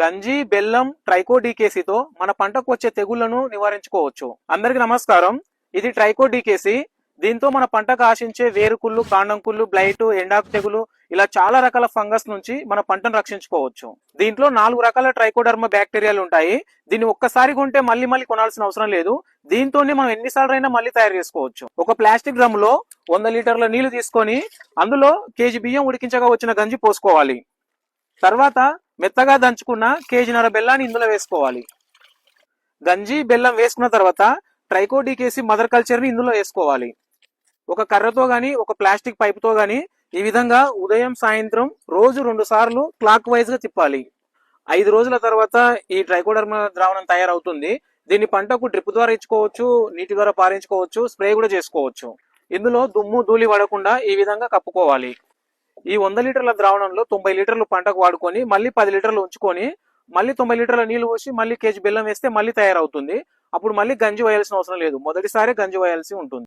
గంజి, బెల్లం, ట్రైకోడీకేసీతో మన పంటకు వచ్చే తెగుళ్లను నివారించుకోవచ్చు. అందరికి నమస్కారం. ఇది ట్రైకోడీకేసీ. దీంతో మన పంటకు ఆశించే వేరుకుళ్ళు, కాండంకుళ్ళు, బ్లైట్, ఎండాకు తెగులు ఇలా చాలా రకాల ఫంగస్ నుంచి మన పంటను రక్షించుకోవచ్చు. దీంట్లో 4 రకాల ట్రైకోడర్మా బ్యాక్టీరియాలు ఉంటాయి. దీన్ని ఒక్కసారి కొంటే మళ్ళీ కొనాల్సిన అవసరం లేదు. దీంతోనే మనం ఎన్నిసార్లు అయినా మళ్ళీ తయారు చేసుకోవచ్చు. ఒక ప్లాస్టిక్ డ్రమ్ములో 100 లీటర్ల నీళ్లు తీసుకొని అందులో కేజీ బియ్యం ఉడికించగా వచ్చిన గంజి పోసుకోవాలి. తర్వాత మెత్తగా దంచుకున్న కేజీన్నర బెల్లాన్ని ఇందులో వేసుకోవాలి. గంజి, బెల్లం వేసుకున్న తర్వాత ట్రైకోడీకేసీ మదర్ కల్చర్ ని ఇందులో వేసుకోవాలి. ఒక కర్రతో గాని, ఒక ప్లాస్టిక్ పైపుతో గాని ఈ విధంగా ఉదయం, సాయంత్రం రోజు 2 సార్లు క్లాక్ వైజ్ గా తిప్పాలి. 5 రోజుల తర్వాత ఈ ట్రైకోడర్మా ద్రావణం తయారవుతుంది. దీన్ని పంటకు డ్రిప్ ద్వారా ఇచ్చుకోవచ్చు, నీటి ద్వారా పారించుకోవచ్చు, స్ప్రే కూడా చేసుకోవచ్చు. ఇందులో దుమ్ము, ధూళి పడకుండా ఈ విధంగా కప్పుకోవాలి. ఈ 100 లీటర్ల ద్రావణంలో 90 లీటర్లు పంటకు వాడుకొని మళ్ళీ 10 లీటర్లు ఉంచుకొని మళ్ళీ 90 లీటర్ల నీళ్లు పోసి మళ్ళీ కేజీ బెల్లం వేస్తే మళ్ళీ తయారవుతుంది. అప్పుడు మళ్ళీ గంజి వేయాల్సిన అవసరం లేదు. మొదటిసారి గంజి వేయాల్సి ఉంటుంది.